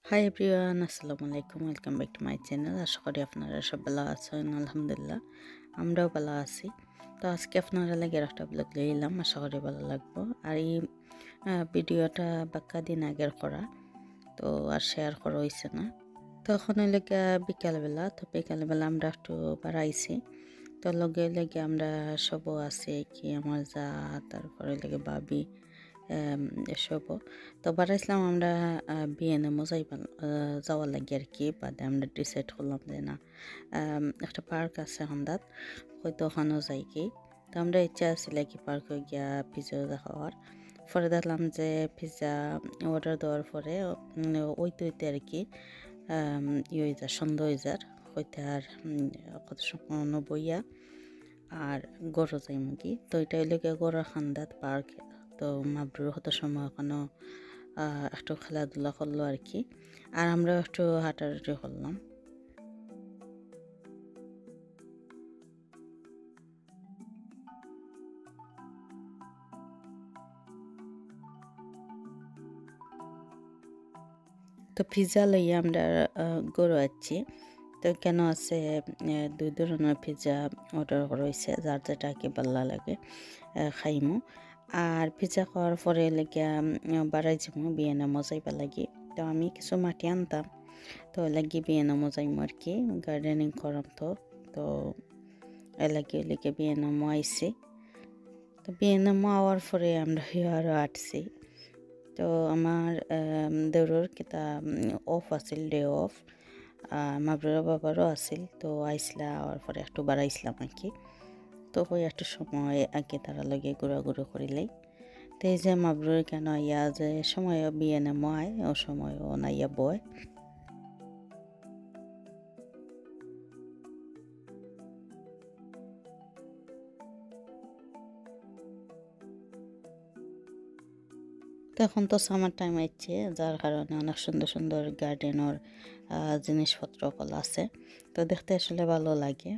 High everyone, আসসালামু আলাইকুম। Welcome back to my channel. আশা করি আপনারা সব ভালো আছেন। আলহামদুলিল্লাহ আমরাও ভালো আছি। তো আজকে আপনারা লাগে একটা ব্লগ লই এলাম, আশা করি ভালো লাগবো। আর এই ভিডিওটা বাক্কা দিন আগের করা, তো আর শেয়ার করা হয়েছে না। তখন লেগে বিকালবেলা, তো বিকালবেলা আমরা একটু বাড়াইছি। তো লগে লগে আমরা সবও আছি, কি আমার যা, তারপরে লেগে ভাবি, এসব। তো বাড়াইছিলাম আমরা বিএনএমও যাওয়ার লাগে আর কি। বাদে আমরা ডিসাইড করলাম যে না, একটা পার্ক আছে হন্দাত, হয়তো ওখানেও যাই কি। তো আমরা ইচ্ছা আছিল কি পার্কে গিয়া পিজা খাওয়ার। পরে দেখলাম যে পিজা অর্ডার দেওয়ার পরে ওইতে আর কি ইয়ে যা সন্ধ্যা হয়ে যার হইতে আর কত সময় বইয়া আর গরু যাই মুগি। তো এটা হইলে গিয়ে গরুর খান্দাত পার্ক। তো মাবরুর হতো সময় ওখানেও একটু খেলাধুলা করলো আর কি। আর আমরাও একটু হাঁটাহাঁটি করলাম। তো পিৎজা লইয়া আমরা গরু আছি। তো কেন আছে দুই ধরনের পিৎজা অর্ডার করা হয়েছে, যার যেটা কি ভালো লাগে খাইমু। আর পিৎজা খাওয়ার পরে লেগে বাড়াই যাবো বিয়েনা মজাইবা লাগি। তো আমি কিছু মাটি আনতাম, তো লাগি বিয়েনা মজাইমু আর কি। গার্ডেনিং করাম তো, তো লেগে বিয়েনা আইছি। তো বিয়েনা আওয়ার পরে আমরা আরও আটছি। তো আমার দেউরের কিতা অফ আছিল, ডে অফ। মাবরুর বাবারও আছিল, তো আইসলা আওয়ার পরে একটু বাড়াইছিলাম আর কি। তো ওই একটু সময় আগে তারা লগে ঘোরাঘুরি করিলাই। তো এই যে মাবরুর কেন ইয়া যে সময় বিয়ে নেময় ও সময় ও নাইয়া বয়। তখন তো সামার টাইম আইছে, যার কারণে অনেক সুন্দর সুন্দর গার্ডেনের জিনিসপত্র কল আছে। তো দেখতে আসলে ভালো লাগে।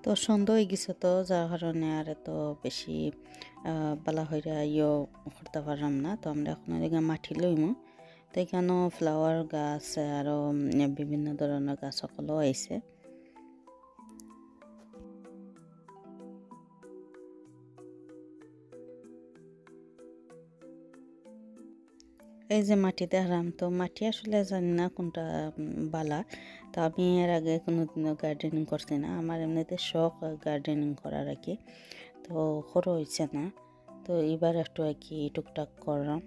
তো সন্ধ্যা হয়ে গেছে, তো যার কারণে আর এত বেশি বালা হইরা করতে পারলাম না। তো আমরা এখন এদিকে মাটি লইমু। তো এখানেও ফ্লাওয়ার গাছ আরও বিভিন্ন ধরনের গাছ সকলও আইছে। এই যে মাটি দেখলাম, তো মাটি আসলে জানি না কোনটা বালা। তো আমি এর আগে কোনোদিনও গার্ডেনিং করছি না, আমার এমনিতে শখ গার্ডেনিং করার আর কি। তো খরচ হয়েছে না, তো এবার একটু আর কি টুকটাক করলাম।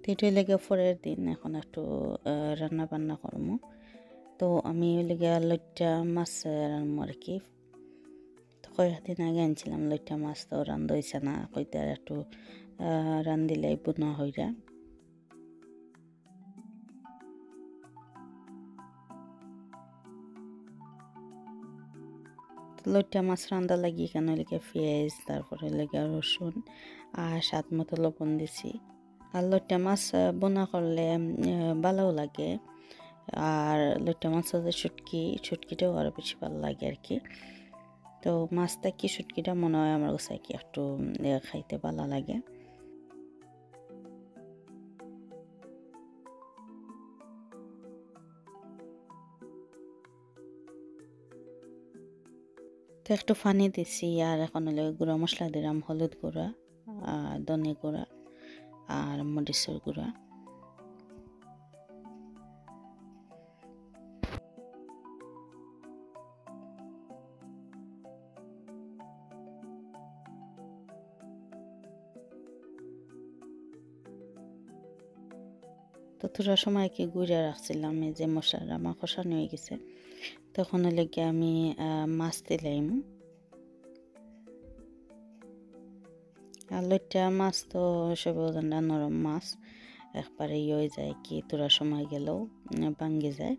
তো এটাই লেগে পরের দিন এখন একটু রান্না বান্না করবো। তো আমি লেগে লইট্টা মাছ রান্না আর কি। তো কয়েকদিন আগে আনছিলাম লইট্টা মাছ, তো রান্ধ হয়েছে না, কইতে আর একটু রান্ধিলে বুনা হইরা। লইট্টা মাছ রান্ধা লাগি কেন লেগে পেঁয়াজ, তারপরে লেগে রসুন আর স্বাদ মতো লবণ দিছি। আর লইট্টা মাছ বোনা করলে ভালোও লাগে। আর লইট্টা মাছের যে শুটকিটাও আরও বেশি ভালো লাগে আর কি। তো মাছটা কি শুটকিটা মনে হয় আমার কাছে কি একটু খাইতে ভালো লাগে। তো একটু পানি দিছি, আর এখন হলে গুঁড়া মশলা দিলাম, হলুদ গুঁড়া, ধনে গুঁড়া আর মরিচের গুঁড়া। তো তোরা সময় কি গুঁড়া রাখছিলাম, এই যে মশলাটা আমার কষানো হয়ে গেছে। তখন হলে গিয়ে আমি মাছ দিলাম। আর লইট্টা মাছ তো সবে নরম মাছ, একবারে হয়ে যায় কি তোরা সময় গেলেও ভাঙ্গি যায়।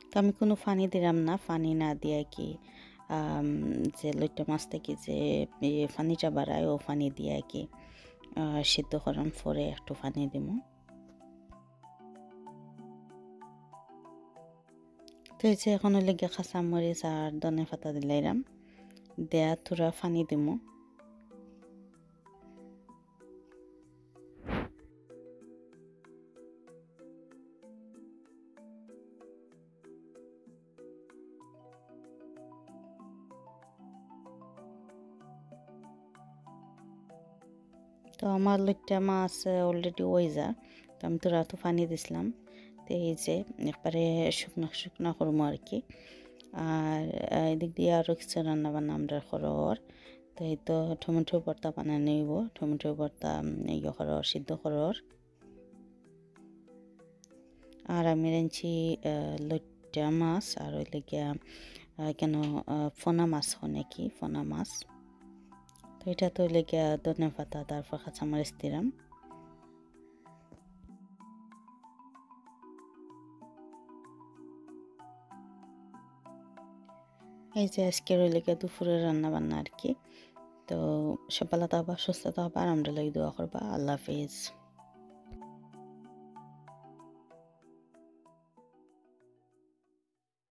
তো আমি কোনো পানি দিলাম না, পানি না দিয়ে কি যে লইট্টা মাছ থেকে যে পানিটা বাড়ায় ও পানি দিয়ে আর কি সিদ্ধ করার পরে একটু পানি দিব। তো এই যে এখন হলে গিয়ে কাঁচামরিচ আর ধনে পাতা দিলাইরাম, দেয়া থোড়া পানি দিব। তো আমার লইট্টা মাছ অলরেডি ওই যা, তো আমি তোরা তো পানি দিছিলাম। তো এই যে একবারে শুকনো শুকনো করবো আর কি। আর এদিক দিয়ে আরও কিছু রান্না বান্না আমরা খরর। তো এই তো টমেটো ভর্তা বানানো নিব, টমেটো ভর্তা ইয়ে খরর সিদ্ধ খরর। আর আমি রাঁধছি লইট্টা মাছ আর ওই লেগিয়া কেন ফোনা মাছ হয় নাকি, ফোনা মাছ। তো এটা তো লেগিয়া ধনে পাতা তারপর কাঁচামরিচ দিলাম। এই যে আজকের ওই লেগে দুপুরের রান্না বান্না আর কি। তো সব ভালো থাকবা, সুস্থ থাকবা, আর আমরা লাগি দোয়া করবা। আল্লাহ হাফিজ।